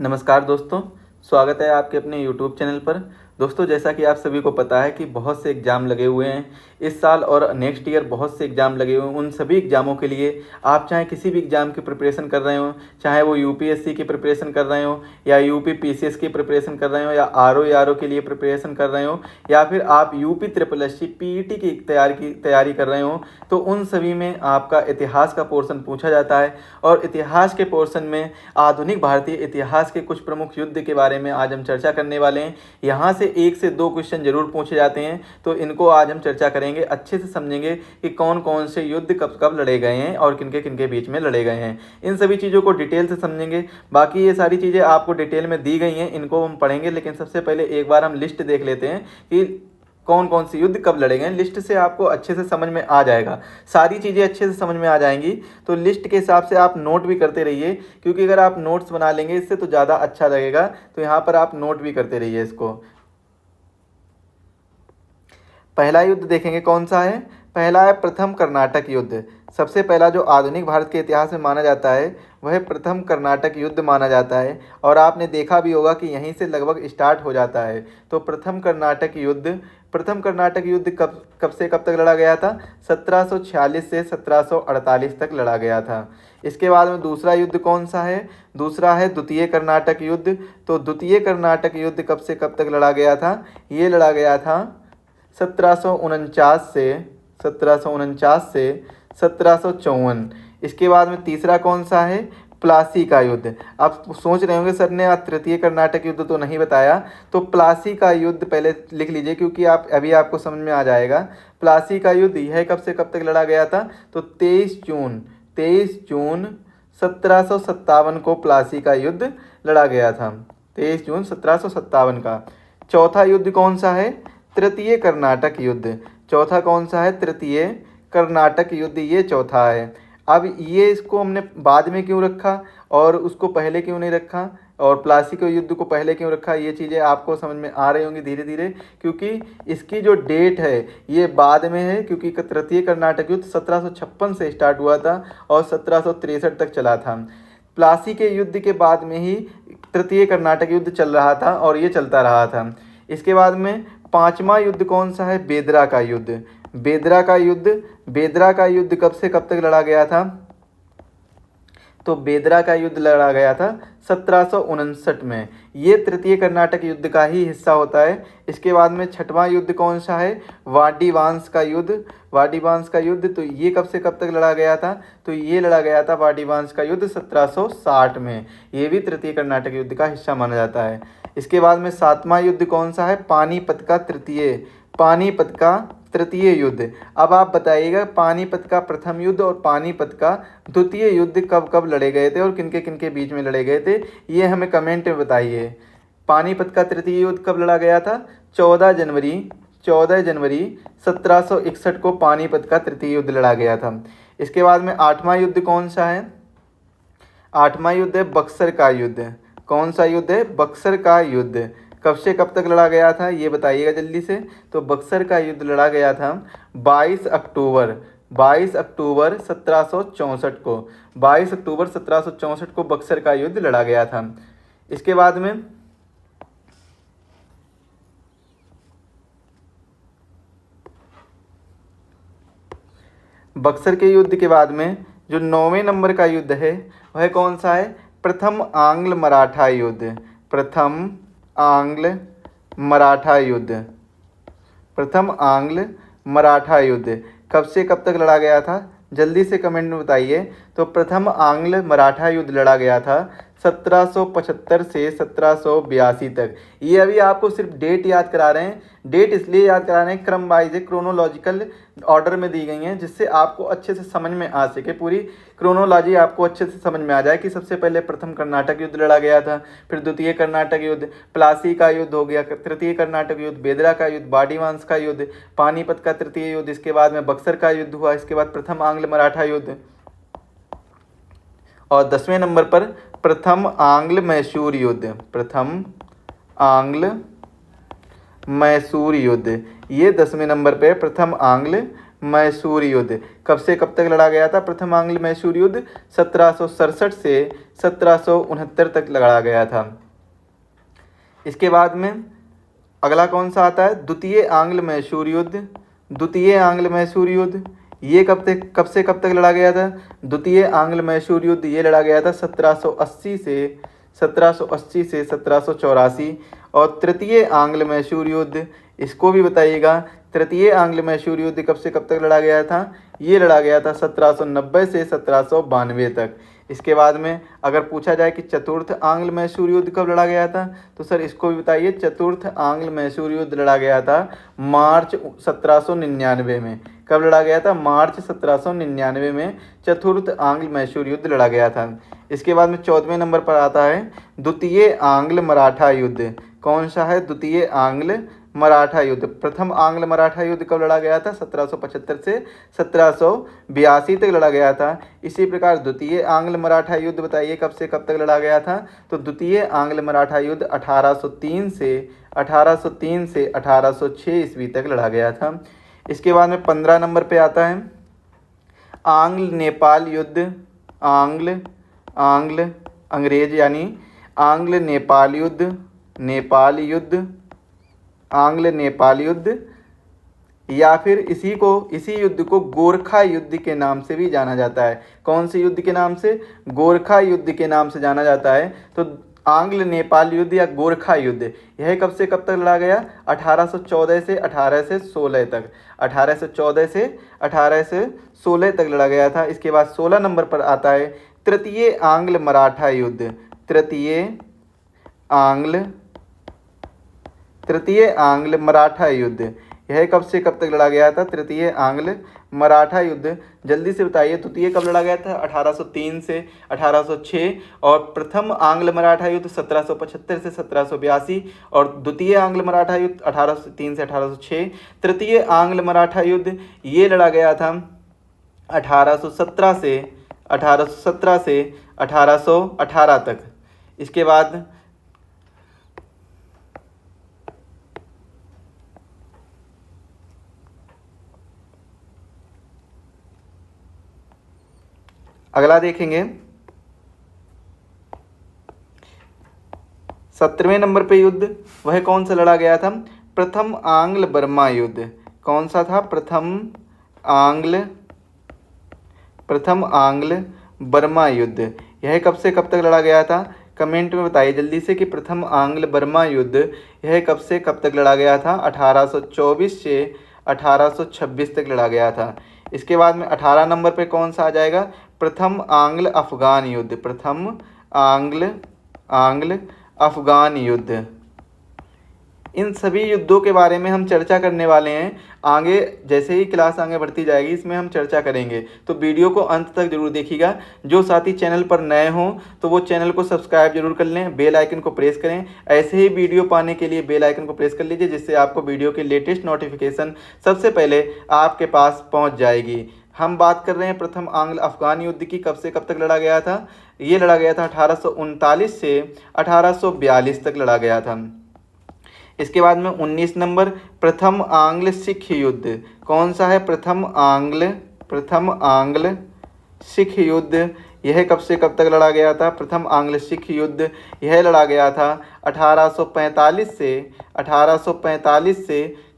नमस्कार दोस्तों, स्वागत है आपके अपने यूट्यूब चैनल पर। दोस्तों, जैसा कि आप सभी को पता है कि बहुत से एग्ज़ाम लगे हुए हैं इस साल और नेक्स्ट ईयर बहुत से एग्ज़ाम लगे हुए हैं। उन सभी एग्ज़ामों के लिए आप चाहे किसी भी एग्ज़ाम की प्रिपरेशन कर रहे हो, चाहे वो यूपीएससी की प्रिपरेशन कर रहे हो या यूपी पीसीएस की प्रिपरेशन कर रहे हो या आरओ के लिए प्रिपरेशन कर रहे हो या फिर आप यूपी ट्रिपल एससी पीईटी की तैयारी कर रहे हो, तो उन सभी में आपका इतिहास का पोर्शन पूछा जाता है। और इतिहास के पोर्शन में आधुनिक भारतीय इतिहास के कुछ प्रमुख युद्ध के बारे में आज हम चर्चा करने वाले हैं। यहाँ से 1 से 2 क्वेश्चन जरूर पूछे जाते हैं, तो इनको आज हम चर्चा करेंगे, अच्छे से समझेंगे कि कौन कौन से युद्ध कब कब लड़े गए हैं और किनके किनके बीच में लड़े गए हैं। इन सभी चीज़ों को डिटेल से समझेंगे। बाकी ये सारी चीज़ें आपको डिटेल में दी गई हैं, इनको हम पढ़ेंगे, लेकिन सबसे पहले एक बार हम लिस्ट देख लेते हैं कि कौन कौन से युद्ध कब लड़े गए। लिस्ट से आपको अच्छे से समझ में आ जाएगा, सारी चीज़ें अच्छे से समझ में आ जाएंगी। तो लिस्ट के हिसाब से आप नोट भी करते रहिए, क्योंकि अगर आप नोट्स बना लेंगे इससे तो ज़्यादा अच्छा लगेगा। तो यहाँ पर आप नोट भी करते रहिए इसको। पहला युद्ध देखेंगे कौन सा है। पहला है प्रथम कर्नाटक युद्ध। सबसे पहला जो आधुनिक भारत के इतिहास में माना जाता है वह प्रथम कर्नाटक युद्ध माना जाता है, और आपने देखा भी होगा कि यहीं से लगभग स्टार्ट हो जाता है। तो प्रथम कर्नाटक युद्ध कब से कब तक लड़ा गया था? 1746 से 1748 तक लड़ा गया था। इसके बाद में दूसरा युद्ध कौन सा है? दूसरा है द्वितीय कर्नाटक युद्ध। तो द्वितीय कर्नाटक युद्ध कब से कब तक लड़ा गया था? ये लड़ा गया था 1749 से 1754। इसके बाद में तीसरा कौन सा है? प्लासी का युद्ध। आप सोच रहे होंगे सर ने आज तृतीय कर्नाटक युद्ध तो नहीं बताया, तो प्लासी का युद्ध पहले लिख लीजिए, क्योंकि आपको समझ में आ जाएगा। प्लासी का युद्ध यह कब से कब तक लड़ा गया था? तो 23 जून 1757 को प्लासी का युद्ध लड़ा गया था। 23 जून 1757 का। चौथा युद्ध कौन सा है? तृतीय कर्नाटक युद्ध। चौथा कौन सा है? तृतीय कर्नाटक युद्ध, ये चौथा है। अब ये इसको हमने बाद में क्यों रखा और उसको पहले क्यों नहीं रखा, और प्लासी के युद्ध को पहले क्यों रखा, ये चीज़ें आपको समझ में आ रही होंगी धीरे धीरे, क्योंकि इसकी जो डेट है ये बाद में है। क्योंकि तृतीय कर्नाटक युद्ध 1756 से स्टार्ट हुआ था और 1763 तक चला था। प्लासी के युद्ध के बाद में ही तृतीय कर्नाटक युद्ध चल रहा था और ये चलता रहा था। इसके बाद में पांचवा युद्ध कौन सा है? बेदरा का युद्ध। बेदरा का युद्ध कब से कब तक लड़ा गया था? तो बेदरा का युद्ध लड़ा गया था 1759 में। ये तृतीय कर्नाटक युद्ध का ही हिस्सा होता है। इसके बाद में छठवां युद्ध कौन सा है? वाडीवांस का युद्ध। तो ये कब से कब तक लड़ा गया था? तो ये लड़ा गया था वाडीवांस का युद्ध 1760 में। ये भी तृतीय कर्नाटक युद्ध का हिस्सा माना जाता है। इसके बाद में सातवां युद्ध कौन सा है? पानीपत का तृतीय युद्ध। अब आप बताइएगा, पानीपत का प्रथम युद्ध और पानीपत का द्वितीय युद्ध कब कब लड़े गए थे और किनके किनके बीच में लड़े गए थे, ये हमें कमेंट में बताइए। पानीपत का तृतीय युद्ध कब लड़ा गया था? 14 जनवरी 1761 को पानीपत का तृतीय युद्ध लड़ा गया था। इसके बाद में आठवां युद्ध कौन सा है? आठवां युद्ध है बक्सर का युद्ध। कौन सा युद्ध है? बक्सर का युद्ध। कब से कब तक लड़ा गया था, ये बताइएगा जल्दी से। तो बक्सर का युद्ध लड़ा गया था 22 अक्टूबर 1764 को। 22 अक्टूबर 1764 को बक्सर का युद्ध लड़ा गया था। इसके बाद में बक्सर के युद्ध के बाद में जो 9वें नंबर का युद्ध है वह कौन सा है? प्रथम आंग्ल मराठा युद्ध। कब से कब तक लड़ा गया था? जल्दी से कमेंट में बताइए। तो प्रथम आंग्ल मराठा युद्ध लड़ा गया था 1775 से 1782 तक। ये अभी आपको सिर्फ डेट याद करा रहे हैं। डेट इसलिए याद करा रहे हैं, क्रम वाइज क्रोनोलॉजिकल ऑर्डर में दी गई हैं, जिससे आपको अच्छे से समझ में आ सके। पूरी क्रोनोलॉजी आपको अच्छे से समझ में आ जाए कि सबसे पहले प्रथम कर्नाटक युद्ध लड़ा गया था, फिर द्वितीय कर्नाटक युद्ध, प्लासी का युद्ध हो गया, तृतीय कर्नाटक युद्ध, बेदरा का युद्ध, वाडीवांस का युद्ध, पानीपत का तृतीय युद्ध, इसके बाद में बक्सर का युद्ध हुआ, इसके बाद प्रथम आंग्ल मराठा युद्ध, और 10वें नंबर पर प्रथम आंग्ल मैसूर युद्ध। ये 10वें नंबर पे प्रथम आंग्ल मैसूर युद्ध। कब से कब तक लड़ा गया था प्रथम आंग्ल मैसूर युद्ध? 1767 से 1769 तक लड़ा गया था। इसके बाद में अगला कौन सा आता है? द्वितीय आंग्ल मैसूर युद्ध। द्वितीय आंग्ल मैसूर युद्ध ये कब से कब तक लड़ा गया था? द्वितीय आंग्ल मैसूर युद्ध ये लड़ा गया था 1780 से 1784। और तृतीय आंग्ल मैसूर युद्ध इसको भी बताइएगा, तृतीय आंग्ल मैसूर युद्ध कब से कब तक लड़ा गया था? ये लड़ा गया था 1790 से 1792 तक। इसके बाद में अगर पूछा जाए कि चतुर्थ आंग्ल मैसूर युद्ध कब लड़ा गया था, तो सर इसको भी बताइए। चतुर्थ आंग्ल मैसूर युद्ध लड़ा गया था मार्च 1799 में। कब लड़ा गया था? मार्च 1799 में चतुर्थ आंग्ल मैसूर युद्ध लड़ा गया था। इसके बाद में 14वें नंबर पर आता है द्वितीय आंग्ल मराठा युद्ध। कौन सा है? द्वितीय आंग्ल मराठा युद्ध। प्रथम आंग्ल मराठा युद्ध कब लड़ा गया था? 1775 से 1782 तक लड़ा गया था। इसी प्रकार द्वितीय आंग्ल मराठा युद्ध बताइए कब से कब तक लड़ा गया था? तो द्वितीय आंग्ल मराठा युद्ध 1803 से 1806 ईस्वी तक लड़ा गया था। इसके बाद में 15 नंबर पे आता है आंग्ल नेपाल युद्ध। आंग्ल अंग्रेज यानी आंग्ल नेपाल युद्ध, आंग्ल नेपाल युद्ध, या फिर इसी युद्ध को गोरखा युद्ध के नाम से भी जाना जाता है। कौन से युद्ध के नाम से? गोरखा युद्ध के नाम से जाना जाता है। तो आंग्ल नेपाल युद्ध या गोरखा युद्ध यह कब से कब तक लड़ा गया? 1814 से 1816 तक। 1814 से 1816 तक लड़ा गया था। इसके बाद 16 नंबर पर आता है तृतीय आंग्ल मराठा युद्ध। तृतीय आंग्ल मराठा युद्ध यह कब से कब तक लड़ा गया था? तृतीय आंग्ल मराठा युद्ध जल्दी से बताइए। द्वितीय कब लड़ा गया था? 1803 से 1806। और प्रथम आंग्ल मराठा युद्ध 1775 से 1782। और द्वितीय आंग्ल मराठा युद्ध 1803 से 1806। तृतीय आंग्ल मराठा युद्ध ये लड़ा गया था 1817 से 1818 तक। इसके बाद अगला देखेंगे 17वें नंबर पे युद्ध वह कौन सा लड़ा गया था? प्रथम आंग्ल बर्मा युद्ध। कौन सा था? प्रथम आंग्ल बर्मा युद्ध। यह कब से कब तक लड़ा गया था? कमेंट में बताइए जल्दी से कि प्रथम आंग्ल बर्मा युद्ध यह कब से कब तक लड़ा गया था? 1824 से 1826 तक लड़ा गया था। इसके बाद में 18 नंबर पे कौन सा आ जाएगा? प्रथम आंग्ल अफगान युद्ध। प्रथम आंग्ल अफगान युद्ध। इन सभी युद्धों के बारे में हम चर्चा करने वाले हैं आगे। जैसे ही क्लास आगे बढ़ती जाएगी इसमें हम चर्चा करेंगे, तो वीडियो को अंत तक जरूर देखिएगा। जो साथी चैनल पर नए हों तो वो चैनल को सब्सक्राइब जरूर कर लें, बेल आइकन को प्रेस करें। ऐसे ही वीडियो पाने के लिए बेल आइकन को प्रेस कर लीजिए, जिससे आपको वीडियो की लेटेस्ट नोटिफिकेशन सबसे पहले आपके पास पहुँच जाएगी। हम बात कर रहे हैं प्रथम आंग्ल अफगान युद्ध की। कब से कब तक लड़ा गया था? ये लड़ा गया था 1839 से 1842 तक लड़ा गया था। इसके बाद में 19 नंबर प्रथम आंग्ल सिख युद्ध। कौन सा है? प्रथम आंग्ल सिख युद्ध। यह कब से कब तक लड़ा गया था? प्रथम आंग्ल सिख युद्ध यह लड़ा गया था 1845 से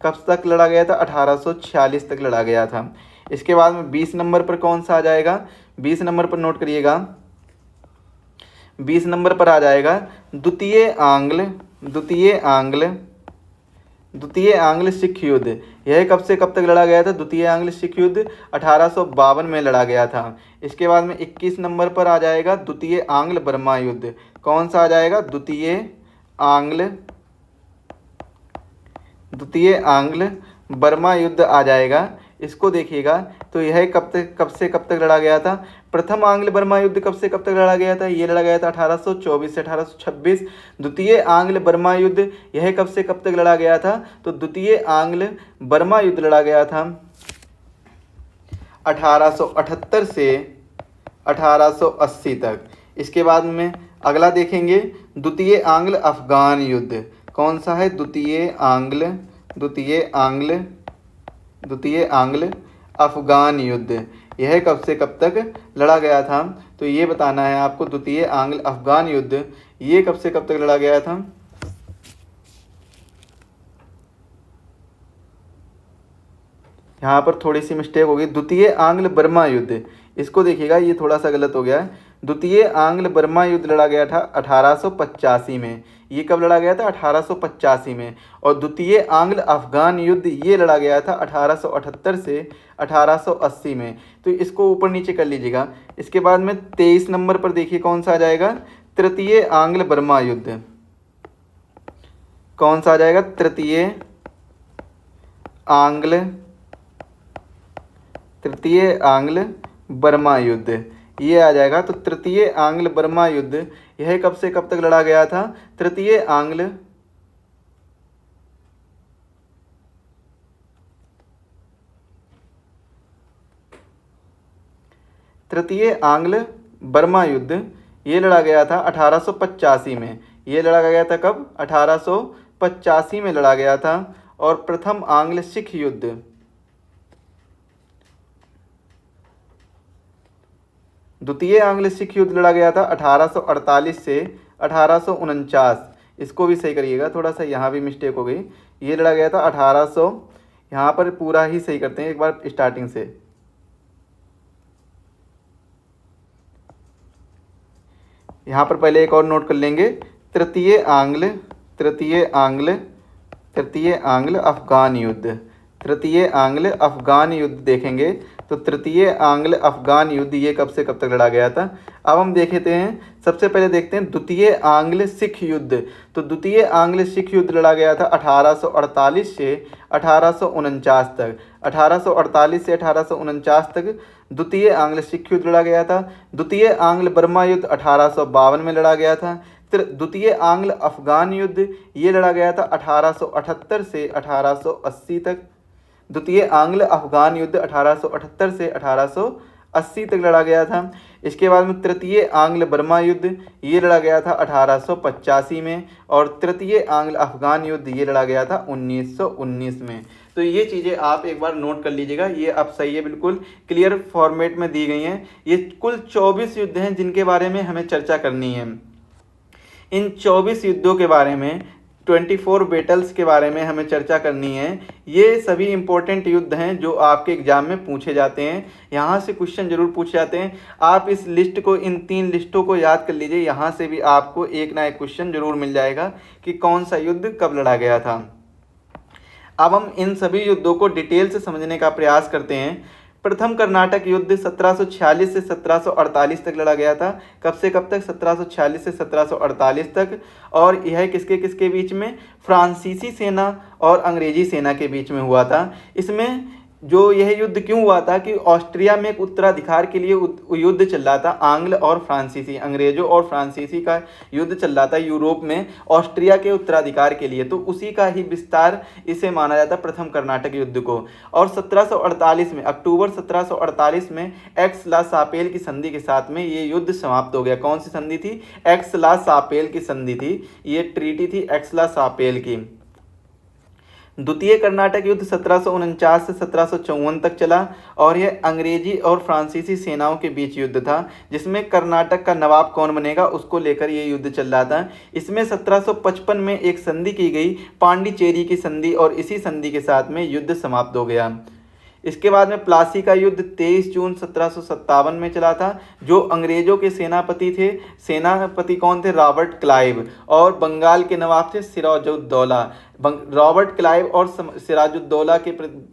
कब तक लड़ा गया था? 1846 तक लड़ा गया था। इसके बाद में 20 नंबर पर कौन सा आ जाएगा? 20 नंबर पर नोट करिएगा। 20 नंबर पर आ जाएगा द्वितीय आंग्ल सिख युद्ध। यह कब से कब तक लड़ा गया था? द्वितीय आंग्ल सिख युद्ध 1852 में लड़ा गया था। इसके बाद में 21 नंबर पर आ जाएगा द्वितीय आंग्ल बर्मा युद्ध। कौन सा आ जाएगा? द्वितीय आंग्ल बर्मा युद्ध आ जाएगा। इसको देखिएगा तो यह कब से कब तक लड़ा गया था? प्रथम आंग्ल बर्मा युद्ध कब से कब तक लड़ा गया था? ये लड़ा गया था 1824 से 1826। द्वितीय आंग्ल बर्मा युद्ध यह कब से कब तक लड़ा गया था? तो द्वितीय आंग्ल बर्मा युद्ध लड़ा गया था 1878 से 1880 तक। इसके बाद में अगला देखेंगे द्वितीय आंग्ल अफगान युद्ध। कौन सा है? द्वितीय आंग्ल अफगान युद्ध, यह कब से कब तक लड़ा गया था? तो ये बताना है आपको, द्वितीय आंग्ल अफगान युद्ध ये कब से कब तक लड़ा गया था? यहाँ पर थोड़ी सी मिस्टेक हो गई, द्वितीय आंग्ल बर्मा युद्ध, इसको देखिएगा ये थोड़ा सा गलत हो गया है। द्वितीय आंग्ल बर्मा युद्ध लड़ा गया था 1885 में। ये कब लड़ा गया था? 1885 में। और द्वितीय आंग्ल अफगान युद्ध ये लड़ा गया था 1878 से 1880 में। तो इसको ऊपर नीचे कर लीजिएगा। इसके बाद में 23 नंबर पर देखिए कौन सा आ जाएगा? तृतीय आंग्ल बर्मा युद्ध। कौन सा आ जाएगा? तृतीय आंग्ल बर्मा युद्ध ये आ जाएगा। तो तृतीय आंग्ल बर्मा युद्ध यह कब से कब तक लड़ा गया था? तृतीय आंग्ल बर्मा युद्ध ये लड़ा गया था 1885 में। ये लड़ा गया था कब? 1885 में लड़ा गया था। और प्रथम आंग्ल सिख युद्ध, द्वितीय आंग्ल सिख युद्ध लड़ा गया था 1848 से 1849। इसको भी सही करिएगा, थोड़ा सा यहाँ भी मिस्टेक हो गई। ये लड़ा गया था 1800, यहाँ पर पूरा ही सही करते हैं एक बार स्टार्टिंग से। यहाँ पर पहले एक और नोट कर लेंगे, तृतीय आंग्ल अफगान युद्ध। तृतीय आंग्ल अफगान युद्ध देखेंगे तो तृतीय आंग्ल अफगान युद्ध ये कब से कब तक लड़ा गया था? अब हम देखते हैं, सबसे पहले देखते हैं द्वितीय आंग्ल सिख युद्ध। तो द्वितीय आंग्ल सिख युद्ध लड़ा गया था 1848 से 1849 तक। 1848 से 1849 तक द्वितीय आंग्ल सिख युद्ध लड़ा गया था। द्वितीय आंग्ल बर्मा युद्ध 1852 में लड़ा गया था। द्वितीय आंग्ल अफगान युद्ध ये लड़ा गया था 1878 से 1880 तक। द्वितीय आंग्ल अफगान युद्ध 1878 से 1880 तक लड़ा गया था। इसके बाद में तृतीय आंग्ल बर्मा युद्ध ये लड़ा गया था 1885 में। और तृतीय आंग्ल अफगान युद्ध ये लड़ा गया था 1919 में। तो ये चीज़ें आप एक बार नोट कर लीजिएगा, ये अब सही है, बिल्कुल क्लियर फॉर्मेट में दी गई हैं। ये कुल 24 युद्ध हैं जिनके बारे में हमें चर्चा करनी है। इन 24 युद्धों के बारे में, 24 बैटल्स के बारे में हमें चर्चा करनी है। ये सभी इंपॉर्टेंट युद्ध हैं जो आपके एग्जाम में पूछे जाते हैं, यहाँ से क्वेश्चन जरूर पूछे जाते हैं। आप इस लिस्ट को, इन 3 लिस्टों को याद कर लीजिए, यहाँ से भी आपको एक ना एक क्वेश्चन जरूर मिल जाएगा कि कौन सा युद्ध कब लड़ा गया था। अब हम इन सभी युद्धों को डिटेल से समझने का प्रयास करते हैं। प्रथम कर्नाटक युद्ध 1746 से 1748 तक लड़ा गया था। कब से कब तक? 1746 से 1748 तक। और यह किसके किसके बीच में? फ्रांसीसी सेना और अंग्रेजी सेना के बीच में हुआ था। इसमें जो यह युद्ध क्यों हुआ था कि ऑस्ट्रिया में एक उत्तराधिकार के लिए युद्ध चल रहा था। आंग्ल और फ्रांसीसी, अंग्रेजों और फ्रांसीसी का युद्ध चल रहा था यूरोप में ऑस्ट्रिया के उत्तराधिकार के लिए। तो उसी का ही विस्तार इसे माना जाता है प्रथम कर्नाटक युद्ध को। और 1748 में, अक्टूबर 1748 में एक्स ला सापेल की संधि के साथ में ये युद्ध समाप्त हो गया। कौन सी संधि थी? एक्स ला सापेल की संधि थी। ये ट्रीटी थी एक्स ला सापेल की। द्वितीय कर्नाटक युद्ध 1749 से 1754 तक चला और यह अंग्रेजी और फ्रांसीसी सेनाओं के बीच युद्ध था, जिसमें कर्नाटक का नवाब कौन बनेगा उसको लेकर यह युद्ध चल रहा था। इसमें 1755 में एक संधि की गई, पांडिचेरी की संधि, और इसी संधि के साथ में युद्ध समाप्त हो गया। इसके बाद में प्लासी का युद्ध 23 जून 1757 में चला था। जो अंग्रेजों के सेनापति थे, सेनापति कौन थे? Robert Clive. और बंगाल के नवाब थे सिराजुद्दौला। रॉबर्ट क्लाइव और सिराजुद्दौला के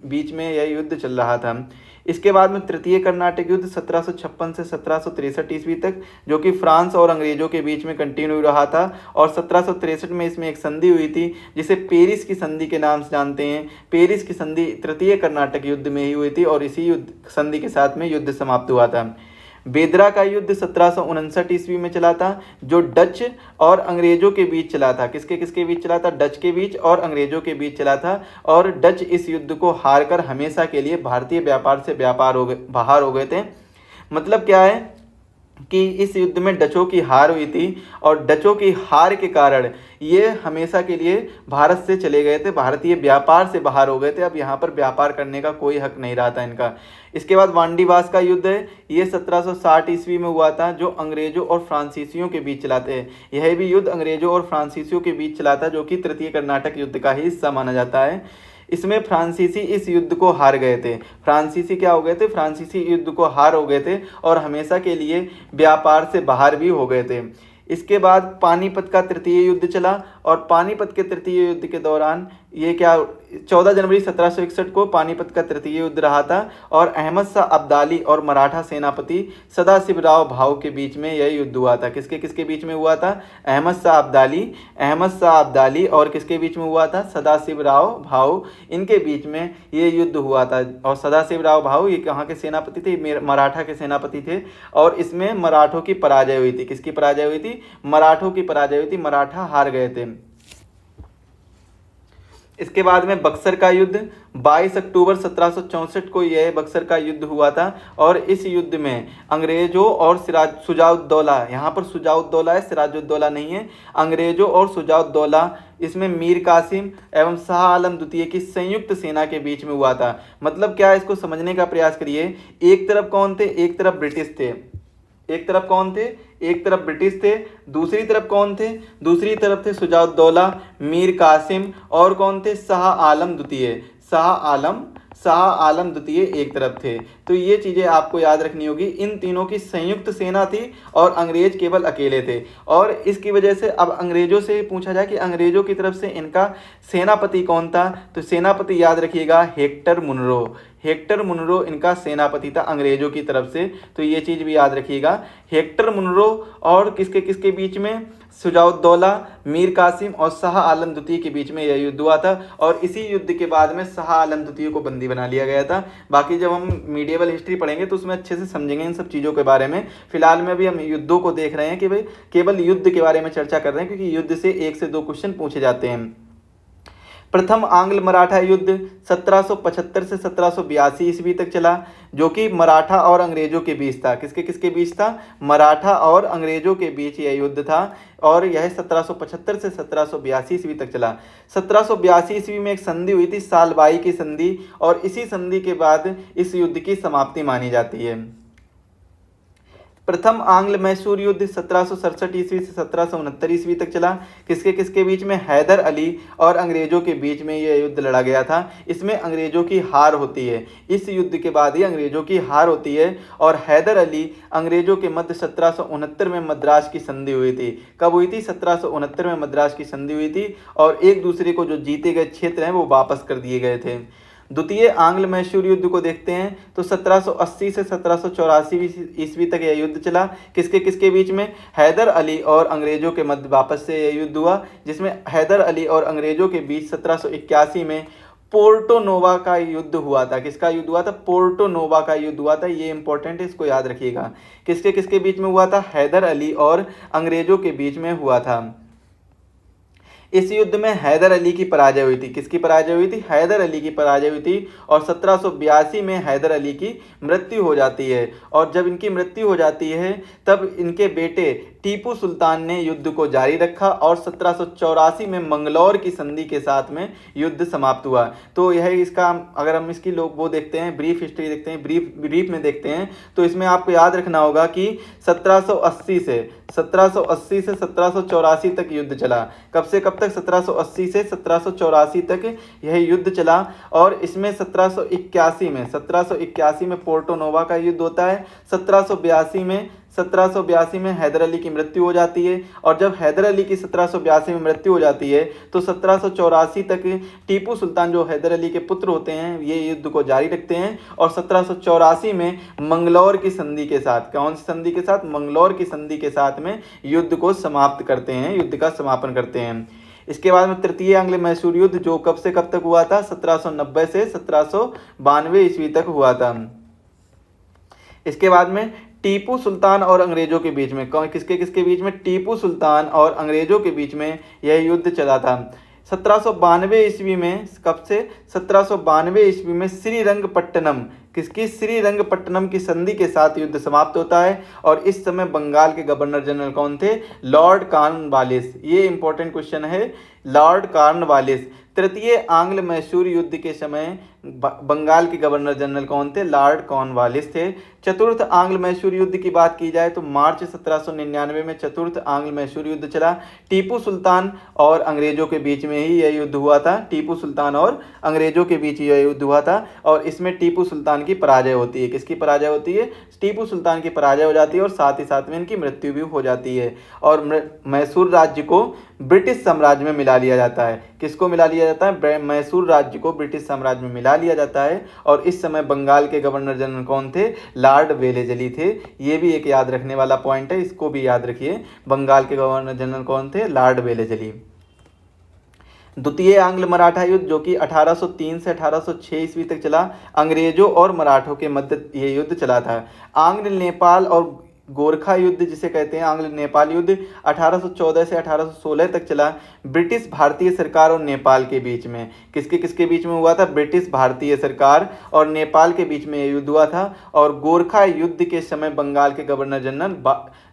बीच में यह युद्ध चल रहा था। इसके बाद में तृतीय कर्नाटक युद्ध 1756 से 1763 ईस्वी तक, जो कि फ्रांस और अंग्रेजों के बीच में कंटिन्यू रहा था। और 1763 में इसमें एक संधि हुई थी जिसे पेरिस की संधि के नाम से जानते हैं। पेरिस की संधि तृतीय कर्नाटक युद्ध में ही हुई थी और इसी संधि के साथ में युद्ध समाप्त हुआ था। बेदरा का युद्ध 1759 ईस्वी में चला था, जो डच और अंग्रेजों के बीच चला था। किसके किसके बीच चला था? डच के बीच और अंग्रेजों के बीच चला था। और डच इस युद्ध को हारकर हमेशा के लिए भारतीय व्यापार से बाहर हो गए थे। मतलब क्या है? कि इस युद्ध में डचों की हार हुई थी और डचों की हार के कारण ये हमेशा के लिए भारत से चले गए थे, भारतीय व्यापार से बाहर हो गए थे। अब यहाँ पर व्यापार करने का कोई हक नहीं रहा था इनका। इसके बाद वांडीवास का युद्ध है, ये 1760 ईस्वी में हुआ था, जो अंग्रेजों और फ्रांसीसियों के बीच चलाते हैं। यह भी युद्ध अंग्रेजों और फ्रांसीसियों के बीच चला था, जो कि तृतीय कर्नाटक युद्ध का ही हिस्सा माना जाता है। इसमें फ्रांसीसी इस युद्ध को हार गए थे। फ्रांसीसी क्या हो गए थे? फ्रांसीसी युद्ध को हार हो गए थे और हमेशा के लिए व्यापार से बाहर भी हो गए थे। इसके बाद पानीपत का तृतीय युद्ध चला और पानीपत के तृतीय युद्ध के दौरान ये क्या 14 जनवरी 1761 को पानीपत का तृतीय युद्ध रहा था और अहमद शाह अब्दाली और मराठा सेनापति सदाशिवराव भाऊ के बीच में यह युद्ध हुआ था। किसके किसके बीच में हुआ था? अहमद शाह अब्दाली और किसके बीच में हुआ था? सदाशिवराव भाऊ, इनके बीच में ये युद्ध हुआ था। और सदाशिवराव भाऊ ये कहाँ के सेनापति थे? मराठा के सेनापति थे और इसमें मराठों की पराजय हुई थी। किसकी पराजय हुई थी? मराठों की पराजय हुई थी, मराठा हार गए थे। इसके बाद में बक्सर का युद्ध 22 अक्टूबर 1764 को यह बक्सर का युद्ध हुआ था और इस युद्ध में अंग्रेजों और सुजाउद्दौला, यहाँ पर सुजाउद्दौला है, सिराजुद्दौला नहीं है, अंग्रेजों और सुजाउद्दौला, इसमें मीर कासिम एवं शाह आलम द्वितीय की संयुक्त सेना के बीच में हुआ था। मतलब क्या, इसको समझने का प्रयास करिए। एक तरफ कौन थे? एक तरफ ब्रिटिश थे। एक तरफ कौन थे? एक तरफ ब्रिटिश थे। दूसरी तरफ कौन थे? दूसरी तरफ थे सुजाउद्दौला, मीर कासिम और कौन थे? शाह आलम द्वितीय। शाह आलम द्वितीय एक तरफ थे। तो ये चीज़ें आपको याद रखनी होगी। इन तीनों की संयुक्त सेना थी और अंग्रेज केवल अकेले थे। और इसकी वजह से अब अंग्रेजों से पूछा जाए कि अंग्रेजों की तरफ से इनका सेनापति कौन था, तो सेनापति याद रखिएगा हेक्टर मुनरो इनका सेनापति था अंग्रेजों की तरफ से। तो ये चीज़ भी याद रखिएगा। हेक्टर मुनरो और किसके किसके बीच में? सुजाउद्दौला, मीर कासिम और शाह आलम द्वितीय के बीच में यह युद्ध हुआ था और इसी युद्ध के बाद में शाह आलम द्वितीय को बंदी बना लिया गया था। बाकी जब हम मीडिएवल हिस्ट्री पढ़ेंगे तो उसमें अच्छे से समझेंगे इन सब चीज़ों के बारे में। फिलहाल में अभी हम युद्धों को देख रहे हैं कि भाई केवल युद्ध के बारे में चर्चा कर रहे हैं, क्योंकि युद्ध से 1 से 2 क्वेश्चन पूछे जाते हैं। प्रथम आंग्ल मराठा युद्ध 1775 से 1782 ईस्वी तक चला, जो कि मराठा और अंग्रेजों के बीच था। किसके किसके बीच था? मराठा और अंग्रेजों के बीच यह युद्ध था और यह 1775 से 1782 ईस्वी तक चला। 1782 ईस्वी में एक संधि हुई थी, सालबाई की संधि, और इसी संधि के बाद इस युद्ध की समाप्ति मानी जाती है। प्रथम आंग्ल मैसूर युद्ध 1767 ईस्वी से 1769 ईस्वी तक चला। किसके किसके बीच में? हैदर अली और अंग्रेजों के बीच में यह युद्ध लड़ा गया था। इसमें अंग्रेजों की हार होती है। इस युद्ध के बाद ही अंग्रेजों की हार होती है और हैदर अली अंग्रेजों के मध्य 1769 में मद्रास की संधि हुई थी। कब हुई थी? 1769 में मद्रास की संधि हुई थी और एक दूसरे को जो जीते गए क्षेत्र हैं वो वापस कर दिए गए थे। द्वितीय आंग्ल मैसूर युद्ध को देखते हैं तो 1780 से 1784 ईस्वी तक यह युद्ध चला। किसके किसके बीच में? हैदर अली और अंग्रेजों के मध्य वापस से यह युद्ध हुआ, जिसमें हैदर अली और अंग्रेजों के बीच 1781 में पोर्टो नोवा का युद्ध हुआ था। किसका युद्ध हुआ था? पोर्टो नोवा का युद्ध हुआ था। ये इंपॉर्टेंट है, इसको याद रखिएगा। किसके किसके बीच में हुआ था? हैदर अली और अंग्रेजों के बीच में हुआ था। इस युद्ध में हैदर अली की पराजय हुई थी। किसकी पराजय हुई थी? हैदर अली की पराजय हुई थी और 1782 में हैदर अली की मृत्यु हो जाती है। और जब इनकी मृत्यु हो जाती है तब इनके बेटे टीपू सुल्तान ने युद्ध को जारी रखा और 1784 में मंगलौर की संधि के साथ में युद्ध समाप्त हुआ। तो यह इसका, अगर हम इसकी वो देखते हैं, ब्रीफ हिस्ट्री देखते हैं, ब्रीफ में देखते हैं, तो इसमें आपको याद रखना होगा कि 1780 से 1784 तक युद्ध चला। कब से कब तक? 1780 से 1784 तक यह युद्ध चला और इसमें 1781 में पोर्टो नोवा का युद्ध होता है। 1782 में हैदर अली की मृत्यु हो जाती है और जब हैदर अली की 1782 में मृत्यु हो जाती है तो 1784 तक टीपू सुल्तान, जो हैदर अली के पुत्र होते हैं, ये युद्ध को जारी रखते हैं और 1784 में मंगलौर की संधि के साथ, कौन सी संधि के साथ? मंगलौर की संधि के साथ में युद्ध को समाप्त करते हैं, युद्ध का समापन करते हैं। इसके बाद में तृतीय आंग्ल मैसूर युद्ध, जो कब से कब तक हुआ था? 1790 से 1792 ईस्वी तक हुआ था। इसके बाद में टीपू सुल्तान और अंग्रेजों के बीच में, किसके किसके बीच में? टीपू सुल्तान और अंग्रेजों के बीच में यह युद्ध चला था 1792 ईस्वी में। कब से? 1792 ईस्वी में श्रीरंगपट्टनम, किसकी, श्रीरंगपट्टनम की संधि के साथ युद्ध समाप्त होता है। और इस समय बंगाल के गवर्नर जनरल कौन थे, लॉर्ड कॉर्नवालिस। ये इंपॉर्टेंट क्वेश्चन है, लॉर्ड कॉर्नवालिस। तृतीय आंग्ल मैसूर युद्ध के समय बंगाल के गवर्नर जनरल कौन थे, लॉर्ड कॉर्नवालिस थे। चतुर्थ आंग्ल मैसूर युद्ध की बात की जाए तो मार्च 1799 में चतुर्थ आंग्ल मैसूर युद्ध चला। टीपू सुल्तान और अंग्रेजों के बीच में ही यह युद्ध हुआ था। टीपू सुल्तान और अंग्रेजों के बीच यह युद्ध हुआ था और इसमें टीपू सुल्तान की पराजय होती है। किसकी पराजय होती है, टीपू सुल्तान की पराजय हो जाती है और साथ ही साथ में इनकी मृत्यु भी हो जाती है। और मैसूर राज्य को ब्रिटिश साम्राज्य में मिला लिया जाता है। किसको मिला लिया जाता है, मैसूर राज्य को ब्रिटिश साम्राज्य में मिला लिया जाता है। और इस समय बंगाल के गवर्नर जनरल कौन थे, लॉर्ड वेलेजली थे। ये भी एक याद रखने वाला पॉइंट है, इसको भी याद रखिए। बंगाल के गवर्नर जनरल कौन थे, लॉर्ड वेलेजली। द्वितीय आंग्ल मराठा युद्ध जो कि 1803 से 1806 ईस्वी तक चला, अंग्रेजों और मराठों के मध्य ये युद्ध चला था। आंग्ल नेपाल और गोरखा युद्ध जिसे कहते हैं, आंग्ल नेपाल युद्ध 1814 से 1816 तक चला, ब्रिटिश भारतीय सरकार और नेपाल के बीच में। किसके किसके बीच में हुआ था, ब्रिटिश भारतीय सरकार और नेपाल के बीच में यह युद्ध हुआ था। और गोरखा युद्ध के समय बंगाल के गवर्नर जनरल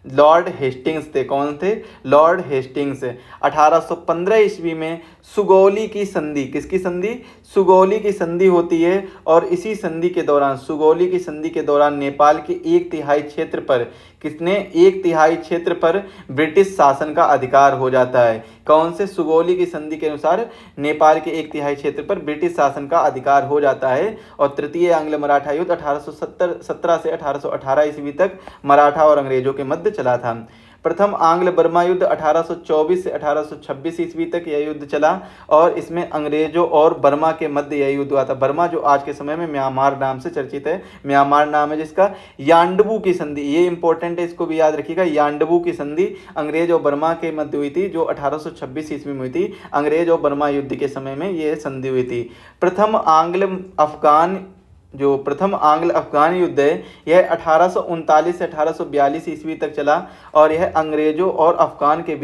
लॉर्ड हेस्टिंग्स थे। कौन थे, लॉर्ड हेस्टिंग्स। 1815 ईस्वी में सुगौली की संधि, किसकी संधि, सुगौली की संधि होती है। और इसी संधि के दौरान, सुगौली की संधि के दौरान नेपाल के 1/3 क्षेत्र पर, किसने, 1/3 क्षेत्र पर ब्रिटिश शासन का अधिकार हो जाता है। कौन से, सुगौली की संधि के अनुसार नेपाल के 1/3 क्षेत्र पर ब्रिटिश शासन का अधिकार हो जाता है। और तृतीय आंग्ल मराठा युद्ध 1817 से 1818 ईस्वी तक मराठा और अंग्रेजों के मध्य चला था। प्रथम आंग्ल बर्मा युद्ध 1824 से 1826 ईस्वी तक यह युद्ध चला और इसमें अंग्रेजों और बर्मा के मध्य यह युद्ध हुआ था। बर्मा जो आज के समय में म्यांमार नाम से चर्चित है, म्यांमार नाम है जिसका। यांडबू की संधि, ये इंपॉर्टेंट है, इसको भी याद रखिएगा। यांडबू की संधि अंग्रेज और बर्मा के मध्य हुई थी, जो 1826 ईस्वी में हुई थी। अंग्रेज और बर्मा युद्ध के समय में यह संधि हुई थी। प्रथम आंग्ल अफगान युद्ध है, यह 1839 से 1842 ईस्वी तक चला और यह अंग्रेजों और अफगान के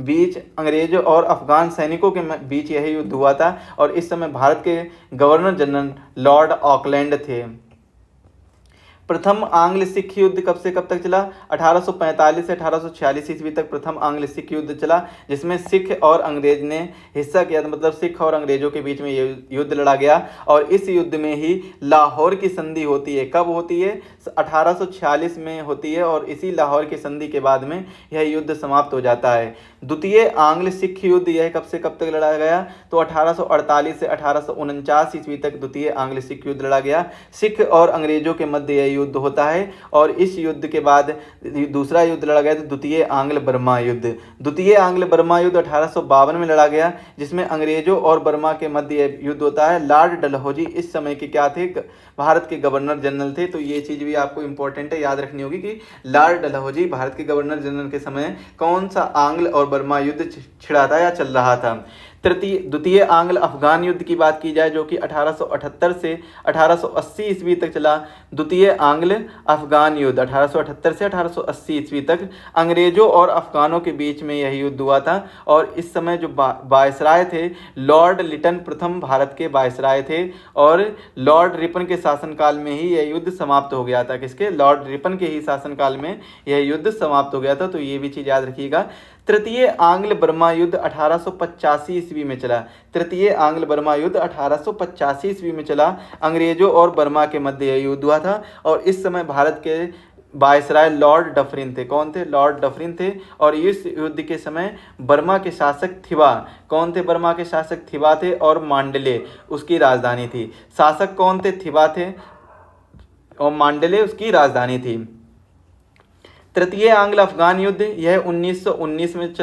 बीच अंग्रेजों और अफगान सैनिकों के बीच यह युद्ध हुआ था। और इस समय भारत के गवर्नर जनरल लॉर्ड ऑकलैंड थे। प्रथम आंग्ल सिख युद्ध कब से कब तक चला, 1845 से 1846 ईस्वी तक प्रथम आंग्ल सिख युद्ध चला, जिसमें सिख और अंग्रेज ने हिस्सा किया था। मतलब सिख और अंग्रेजों के बीच में ये युद्ध लड़ा गया और इस युद्ध में ही लाहौर की संधि होती है। कब होती है, 1846 में होती है और इसी लाहौर की संधि के बाद में यह युद्ध समाप्त हो जाता है। द्वितीय आंग्ल सिख युद्ध यह कब से कब तक लड़ा गया, तो 1848 से 1849 ईस्वी तक द्वितीय आंग्ल सिख युद्ध लड़ा गया। सिख और अंग्रेजों के मध्य यह युद्ध होता है और इस युद्ध के बाद दूसरा युद्ध लड़ा गया, तो द्वितीय आंग्ल बर्मा युद्ध। द्वितीय आंग्ल बर्मा युद्ध 1852 में लड़ा गया, जिसमें अंग्रेजों और बर्मा के मध्य युद्ध होता है। लॉर्ड डलहौजी इस समय के क्या थे, भारत के गवर्नर जनरल थे। तो ये चीज भी आपको इंपॉर्टेंट है, याद रखनी होगी कि लॉर्ड डलहौजी भारत के गवर्नर जनरल के समय कौन सा आंग्ल और बर्मा युद्ध छिड़ा था या चल रहा था। द्वितीय आंग्ल अफगान युद्ध की बात की जाए, जो कि 1878 से 1880 ईस्वी तक चला। द्वितीय आंग्ल अफगान युद्ध 1878 से 1880 ईस्वी तक अंग्रेजों और अफगानों के बीच में यह युद्ध हुआ था। और इस समय जो वायसराय थे, लॉर्ड लिटन प्रथम भारत के वायसराय थे और लॉर्ड रिपन के शासनकाल में ही यह युद्ध समाप्त हो गया था। किसके, लॉर्ड रिपन के ही शासनकाल में यह युद्ध समाप्त हो गया था। तो ये भी चीज़ याद रखिएगा। तृतीय आंग्ल बर्मा युद्ध 1885 ईस्वी में चला। तृतीय आंग्ल बर्मा युद्ध 1885 ईस्वी में चला। अंग्रेजों और बर्मा के मध्य यह युद्ध हुआ था और इस समय भारत के वायसराय लॉर्ड डफरिन थे। कौन थे, लॉर्ड डफरिन थे। और इस युद्ध के समय बर्मा के शासक थिबा, कौन थे, बर्मा के शासक थिबा थे और मांडले उसकी राजधानी थी। शासक कौन थे, थिबा थे और मांडले उसकी राजधानी थी। तृतीय आंग्ल अफगान युद्ध यह 1919 में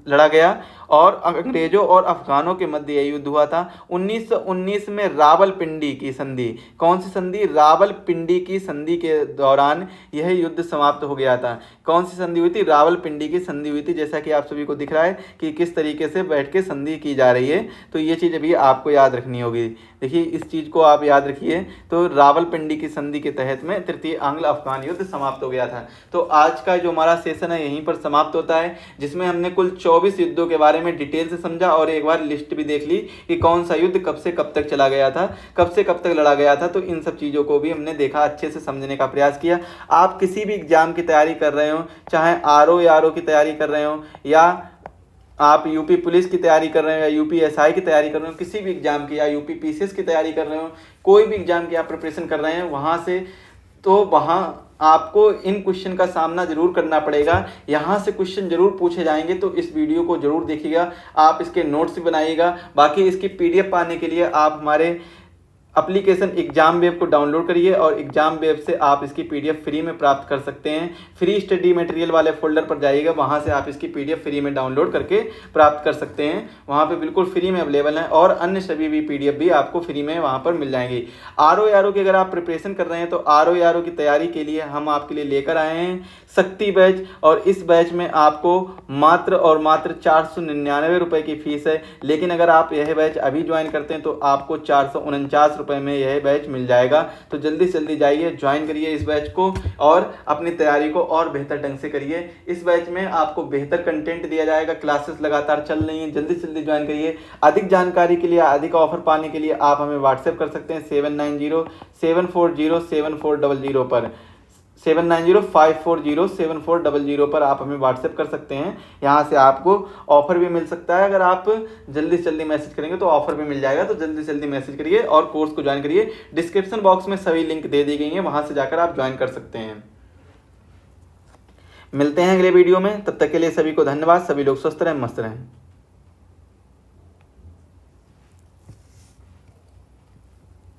लड़ा गया और अंग्रेजों और अफगानों के मध्य यह युद्ध हुआ था। 1919 में रावलपिंडी की संधि, कौन सी संधि, रावलपिंडी की संधि के दौरान यह युद्ध समाप्त हो गया था। कौन सी संधि हुई थी? रावलपिंडी की संधि हुई थी। जैसा कि आप सभी को दिख रहा है कि किस तरीके से बैठ के संधि की जा रही है, तो ये चीज़ अभी आपको याद रखनी होगी। देखिए इस चीज़ को आप याद रखिए। तो रावलपिंडी की संधि के तहत में तृतीय आंग्ल अफगान युद्ध समाप्त हो गया था। तो आज का जो हमारा सेशन है यहीं पर समाप्त होता है, जिसमें हमने कुल 24 युद्धों के बारे में डिटेल से समझा और एक बार लिस्ट भी देख ली कि कौन सा युद्ध कब से कब तक चला गया था, कब से कब तक लड़ा गया था। तो इन सब चीज़ों को भी हमने देखा, अच्छे से समझने का प्रयास किया। आप किसी भी एग्जाम की तैयारी कर रहे हो, चाहे आरओ या आरओ की तैयारी कर रहे हो, या आप यूपी पुलिस की तैयारी कर रहे हो, या यूपी एसआई की तैयारी कर रहे हो, किसी भी एग्जाम की, या यूपी पीसीएस की तैयारी कर रहे हो, कोई भी एग्जाम की आप प्रिपरेशन कर रहे हैं वहाँ से, तो वहाँ आपको इन क्वेश्चन का सामना जरूर करना पड़ेगा। यहाँ से क्वेश्चन जरूर पूछे जाएंगे, तो इस वीडियो को जरूर देखिएगा, आप इसके नोट्स भी बनाइएगा। बाकी इसकी पीडीएफ पाने के लिए आप हमारे एप्लीकेशन एग्जाम वेब को डाउनलोड करिए और एग्जाम वेब से आप इसकी पीडीएफ फ्री में प्राप्त कर सकते हैं। फ्री स्टडी मटेरियल वाले फोल्डर पर जाइएगा, वहां से आप इसकी पीडीएफ फ्री में डाउनलोड करके प्राप्त कर सकते हैं। वहां पे बिल्कुल फ्री में अवेलेबल है और अन्य सभी भी पीडीएफ भी आपको फ्री में वहां पर मिल जाएंगी। आरओ की अगर आप प्रिपरेशन कर रहे हैं तो आरओ की तैयारी के लिए हम आपके लिए लेकर आए हैं शक्ति बैच, और इस बैच में आपको मात्र और मात्र 499 रुपये की फीस है। लेकिन अगर आप यह बैच अभी ज्वाइन करते हैं तो आपको 449 रुपये में यह बैच मिल जाएगा। तो जल्दी से जल्दी जाइए, ज्वाइन करिए इस बैच को और अपनी तैयारी को और बेहतर ढंग से करिए। इस बैच में आपको बेहतर कंटेंट दिया जाएगा, क्लासेस लगातार चल रही हैं, जल्दी से जल्दी ज्वाइन करिए। अधिक जानकारी के लिए, अधिक ऑफर पाने के लिए आप हमें व्हाट्सएप कर सकते हैं 7907407400 पर, 7905407400 पर आप हमें व्हाट्सएप कर सकते हैं। यहाँ से आपको ऑफर भी मिल सकता है। अगर आप जल्दी से जल्दी मैसेज करेंगे तो ऑफर भी मिल जाएगा। तो जल्दी से जल्दी मैसेज करिए और कोर्स को ज्वाइन करिए। डिस्क्रिप्शन बॉक्स में सभी लिंक दे दी गई हैं, वहाँ से जाकर आप ज्वाइन कर सकते हैं। मिलते हैं अगले वीडियो में, तब तक के लिए सभी को धन्यवाद। सभी लोग स्वस्थ रहें, मस्त रहें।